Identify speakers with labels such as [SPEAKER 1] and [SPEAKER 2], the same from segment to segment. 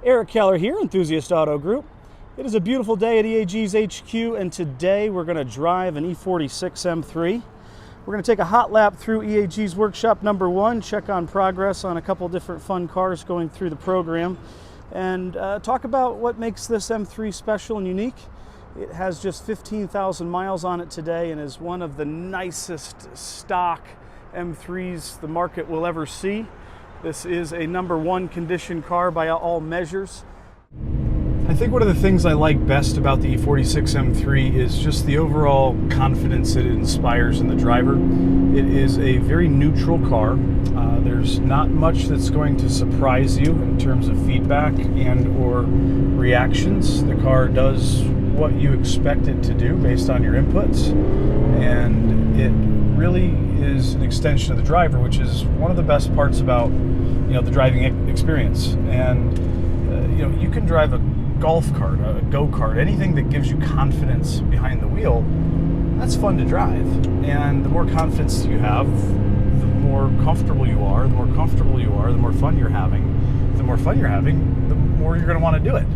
[SPEAKER 1] Eric Keller here, Enthusiast Auto Group. It is a beautiful day at EAG's HQ, and today we're going to drive an E46 M3. We're going to take a hot lap through EAG's workshop number 1, check on progress on a couple different fun cars going through the program, and talk about what makes this M3 special and unique. It has just 15,000 miles on it today and is one of the nicest stock M3s the market will ever see. This is a #1 condition car by all measures. I think one of the things I like best about the E46 M3 is just the overall confidence that it inspires in the driver. It is a very neutral car. There's not much that's going to surprise you in terms of feedback and or reactions. The car does what you expect it to do based on your inputs, and it really is an extension of the driver, which is one of the best parts about the driving experience. And you can drive a golf cart, a go-kart, anything that gives you confidence behind the wheel. That's fun to drive, and the more confidence you have, the more comfortable you are. The more comfortable you are, the more fun you're having. The more fun you're having, the more you're going to want to do it.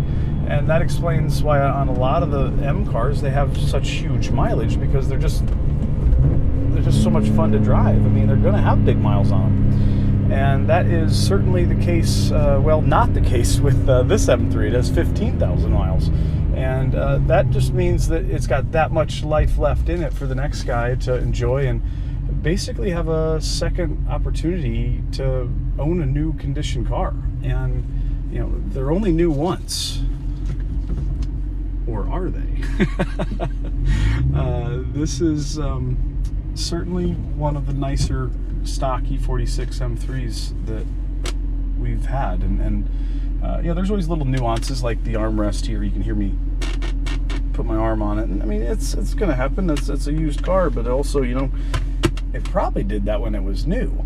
[SPEAKER 1] And that explains why on a lot of the M cars they have such huge mileage, because they're just so much fun to drive. I mean, they're going to have big miles on them. And that is certainly the case, well, not the case with this M3. It has 15,000 miles. And that just means that it's got that much life left in it for the next guy to enjoy and basically have a second opportunity to own a new condition car. And, they're only new once. Or are they? This is certainly one of the nicer stock E46 M3s that we've had, and there's always little nuances like the armrest here. You can hear me put my arm on it, and I mean it's going to happen. It's a used car, but also it probably did that when it was new.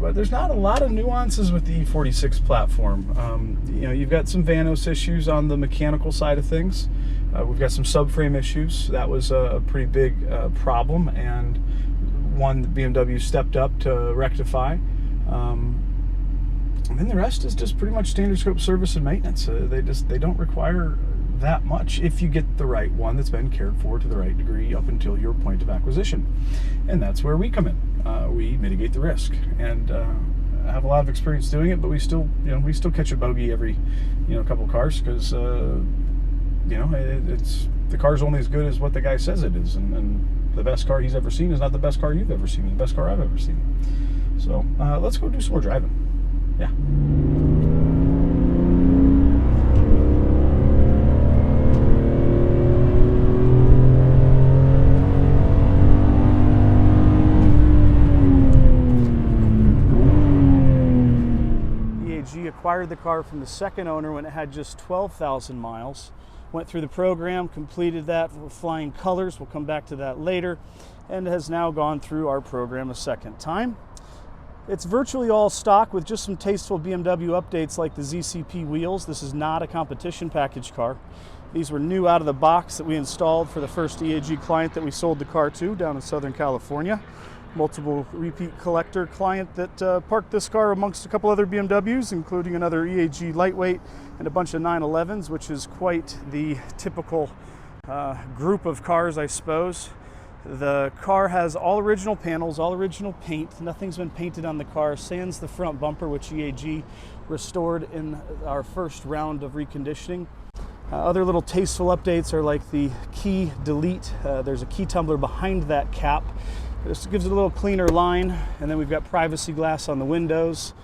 [SPEAKER 1] But there's not a lot of nuances with the E46 platform. You've got some Vanos issues on the mechanical side of things. We've got some subframe issues. That was a pretty big problem, and one that BMW stepped up to rectify. And then the rest is just pretty much standard scope service and maintenance. They don't require that much if you get the right one that's been cared for to the right degree up until your point of acquisition. And that's where we come in. We mitigate the risk, and I have a lot of experience doing it, but we still catch a bogey every couple of cars, because it's the car's only as good as what the guy says it is, and the best car he's ever seen is not the best car you've ever seen, the best car I've ever seen. So let's go do some more driving. Yeah. EAG acquired the car from the second owner when it had just 12,000 miles. Went through the program, completed that with flying colors. We'll come back to that later, and has now gone through our program a second time. It's virtually all stock with just some tasteful BMW updates like the ZCP wheels. This is not a competition package car. These were new out of the box that we installed for the first EAG client that we sold the car to down in Southern California. Multiple repeat collector client that parked this car amongst a couple other BMWs, including another EAG lightweight and a bunch of 911s, which is quite the typical group of cars, I suppose. The car has all original panels, all original paint. Nothing's been painted on the car, sans the front bumper, which EAG restored in our first round of reconditioning. Other little tasteful updates are like the key delete. There's a key tumbler behind that cap. This gives it a little cleaner line, and then we've got privacy glass on the windows.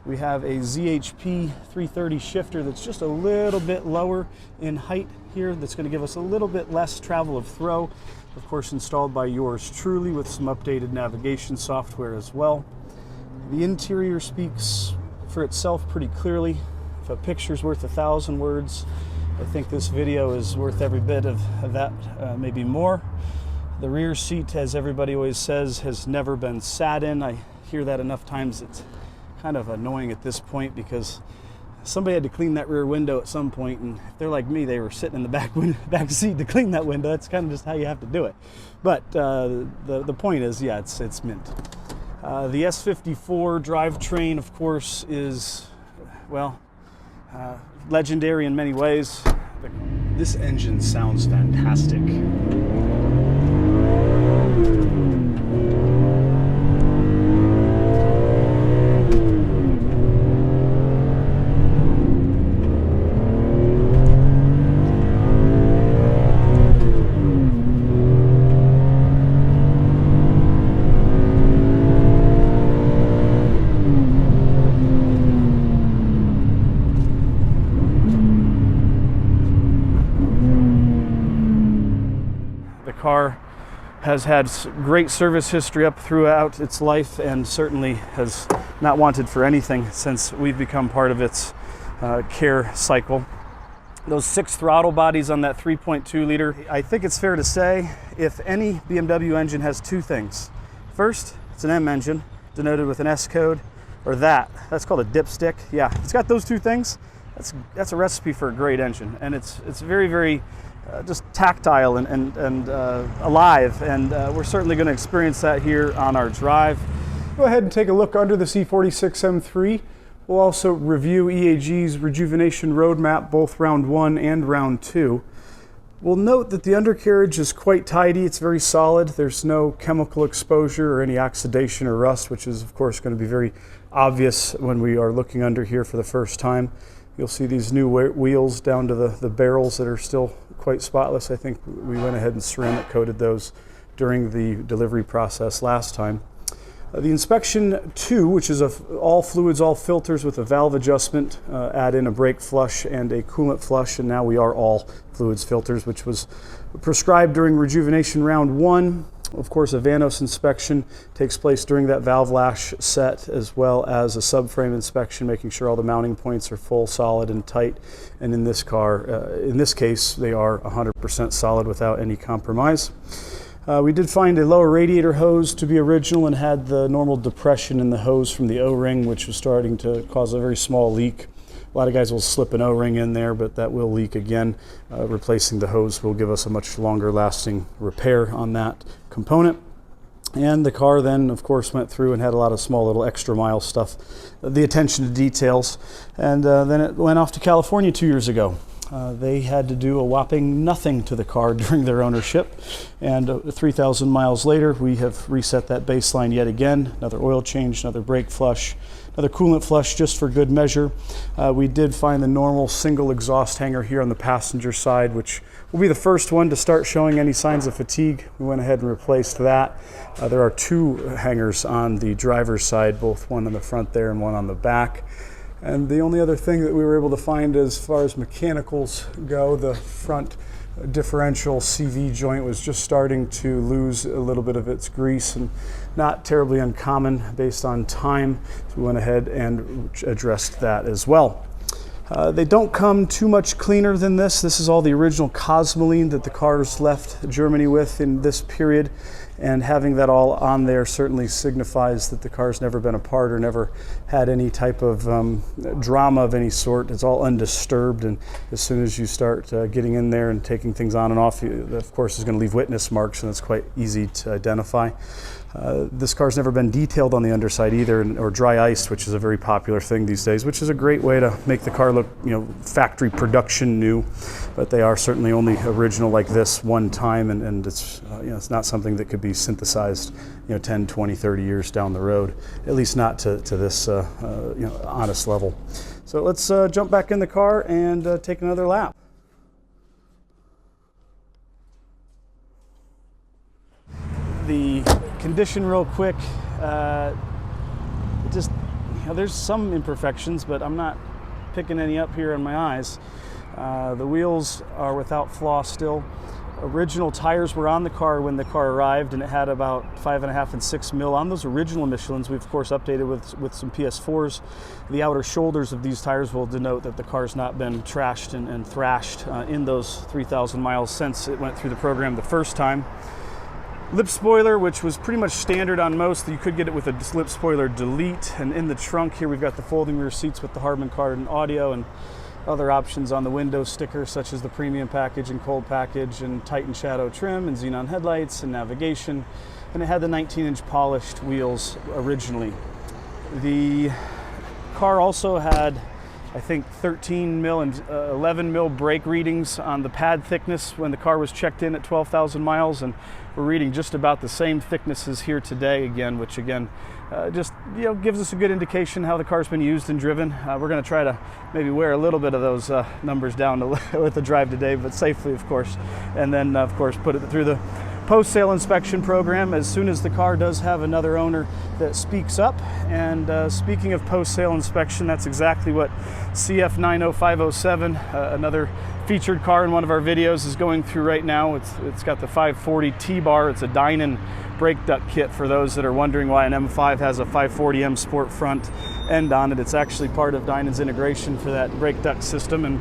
[SPEAKER 1] We have a ZHP 330 shifter that's just a little bit lower in height here. That's going to give us a little bit less travel of throw. Of course, installed by yours truly with some updated navigation software as well. The interior speaks for itself pretty clearly. If a picture's worth 1,000 words, I think this video is worth every bit of that, maybe more. The rear seat, as everybody always says, has never been sat in. I hear that enough times it's kind of annoying at this point, because somebody had to clean that rear window at some point, and if they're like me, they were sitting in the back seat to clean that window. That's kind of just how you have to do it. But the point is, yeah, it's mint. The S54 drivetrain, of course, is, well, legendary in many ways. This engine sounds fantastic. The car has had great service history up throughout its life and certainly has not wanted for anything since we've become part of its care cycle. Those 6 throttle bodies on that 3.2 liter, I think it's fair to say if any BMW engine has 2 things. First, it's an M engine denoted with an S code, or that's called a dipstick. Yeah, it's got those 2 things. That's a recipe for a great engine, and it's very, very just tactile and alive, and we're certainly going to experience that here on our drive.
[SPEAKER 2] Go ahead and take a look under the E46 M3. We'll also review EAG's Rejuvenation roadmap, both round 1 and round 2. We'll note that the undercarriage is quite tidy. It's very solid. There's no chemical exposure or any oxidation or rust, which is of course going to be very obvious when we are looking under here for the first time. You'll see these new wheels down to the barrels that are still quite spotless. I think we went ahead and ceramic coated those during the delivery process last time. The inspection 2, which is all fluids, all filters with a valve adjustment, add in a brake flush and a coolant flush, and now we are all fluids filters, which was prescribed during Rejuvenation round 1. Of course, a Vanos inspection takes place during that valve lash set, as well as a subframe inspection, making sure all the mounting points are full, solid, and tight. And in this car, in this case, they are 100% solid without any compromise. We did find a lower radiator hose to be original and had the normal depression in the hose from the O-ring, which was starting to cause a very small leak. A lot of guys will slip an O-ring in there, but that will leak again. Replacing the hose will give us a much longer lasting repair on that component. And the car then, of course, went through and had a lot of small little extra mile stuff, the attention to details. And then it went off to California 2 years ago. They had to do a whopping nothing to the car during their ownership, and 3,000 miles later we have reset that baseline yet again. Another oil change, another brake flush, another coolant flush just for good measure. We did find the normal single exhaust hanger here on the passenger side, which will be the first one to start showing any signs of fatigue. We went ahead and replaced that. There are 2 hangers on the driver's side, both one on the front there and one on the back. And the only other thing that we were able to find as far as mechanicals go, the front differential CV joint was just starting to lose a little bit of its grease, and not terribly uncommon based on time. So we went ahead and addressed that as well. They don't come too much cleaner than this. This is all the original Cosmoline that the cars left Germany with in this period. And having that all on there certainly signifies that the car's never been apart or never had any type of drama of any sort. It's all undisturbed, and as soon as you start getting in there and taking things on and off, of course, is going to leave witness marks, and it's quite easy to identify. This car's never been detailed on the underside either, or dry iced, which is a very popular thing these days, which is a great way to make the car look, factory production new. But they are certainly only original like this one time, and it's it's not something that could be synthesized 10, 20, 30 years down the road, at least not to this honest level. So let's jump back in the car and take another lap. The condition real quick, there's some imperfections, but I'm not picking any up here in my eyes. The wheels are without flaw still. Original tires were on the car when the car arrived, and it had about 5.5 and 6 mil on those original Michelins. We've of course updated with some PS4s. The outer shoulders of these tires will denote that the car's not been trashed and thrashed in those 3,000 miles since it went through the program the first time. Lip spoiler, which was pretty much standard on most. You could get it with a lip spoiler delete. And in the trunk here, we've got the folding rear seats with the Harman Kardon audio and other options on the window sticker, such as the premium package and cold package and Titan shadow trim and xenon headlights and navigation. And it had the 19-inch polished wheels originally. The car also had
[SPEAKER 1] I think 13 mil and 11 mil brake readings on the pad thickness when the car was checked in at 12,000 miles, and we're reading just about the same thicknesses here today again, which again just gives us a good indication how the car's been used and driven. We're going to try to maybe wear a little bit of those numbers down with the drive today, but safely, of course, and then of course put it through the post-sale inspection program as soon as the car does have another owner that speaks up. And speaking of post-sale inspection, that's exactly what CF90507, another featured car in one of our videos, is going through right now. It's got the 540 T-bar. It's a Dynon brake duct kit for those that are wondering why an M5 has a 540M Sport front end on it. It's actually part of Dynon's integration for that brake duct system, and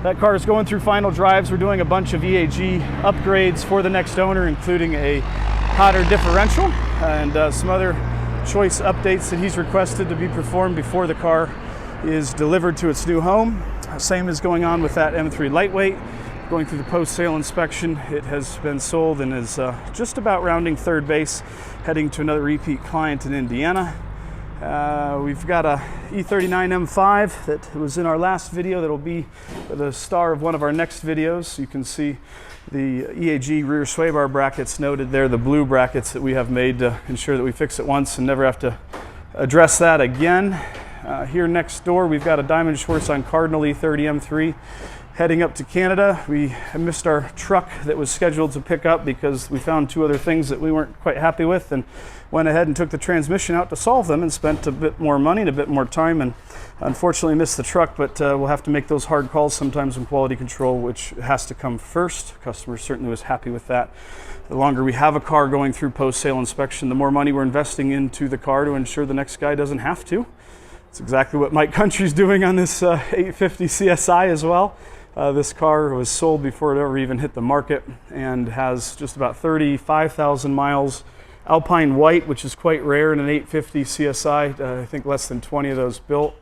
[SPEAKER 1] that car is going through final drives. We're doing a bunch of EAG upgrades for the next owner, including a hotter differential and some other choice updates that he's requested to be performed before the car is delivered to its new home. Same is going on with that M3 lightweight. Going through the post-sale inspection, it has been sold and is just about rounding third base, heading to another repeat client in Indiana. We've got a E39 M5 that was in our last video that will be the star of one of our next videos. You can see the EAG rear sway bar brackets noted there, the blue brackets that we have made to ensure that we fix it once and never have to address that again. Here next door, we've got a Diamond Schwartz on Cardinal E30 M3 heading up to Canada. We missed our truck that was scheduled to pick up because we found two other things that we weren't quite happy with, and went ahead and took the transmission out to solve them and spent a bit more money and a bit more time, and unfortunately missed the truck. But we'll have to make those hard calls sometimes in quality control, which has to come first. Customer certainly was happy with that. The longer we have a car going through post-sale inspection, the more money we're investing into the car to ensure the next guy doesn't have to. It's exactly what Mike Country's doing on this 850 CSI as well. This car was sold before it ever even hit the market and has just about 35,000 miles. Alpine white, which is quite rare in an 850 CSI. I think less than 20 of those built.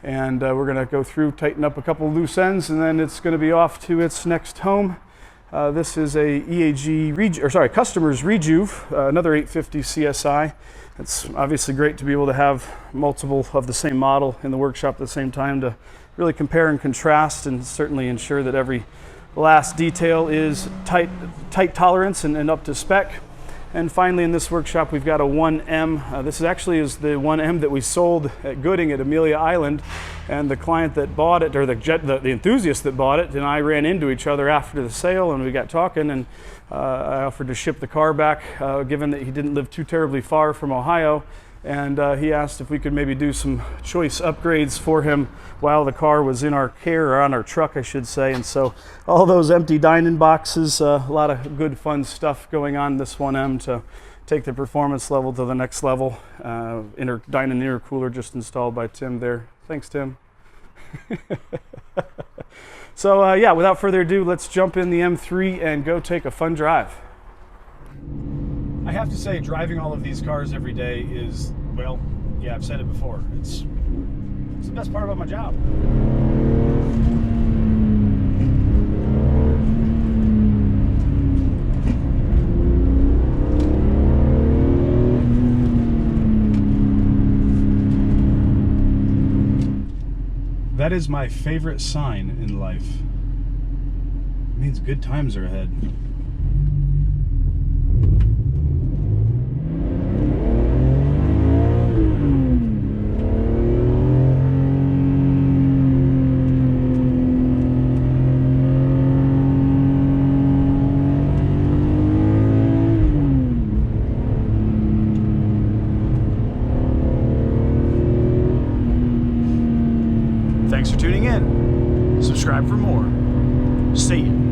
[SPEAKER 1] And we're going to go through, tighten up a couple of loose ends, and then it's going to be off to its next home. This is a Customer's Rejuve, another 850 CSI. It's obviously great to be able to have multiple of the same model in the workshop at the same time to really compare and contrast, and certainly ensure that every last detail is tight tolerance and up to spec. And finally, in this workshop, we've got a 1M. This is the 1M that we sold at Gooding at Amelia Island, and the client that bought it, or the enthusiast that bought it, and I ran into each other after the sale, and we got talking, and I offered to ship the car back, given that he didn't live too terribly far from Ohio. And he asked if we could maybe do some choice upgrades for him while the car was in our care, or on our truck, I should say. And so all those empty Dynon boxes, a lot of good fun stuff going on this 1M to take the performance level to the next level. Dynon intercooler just installed by Tim there. Thanks, Tim. So yeah, without further ado, let's jump in the M3 and go take a fun drive. I have to say, driving all of these cars every day is, well, yeah, I've said it before, it's the best part about my job. That is my favorite sign in life. It means good times are ahead. Thanks for tuning in. Subscribe for more. See ya.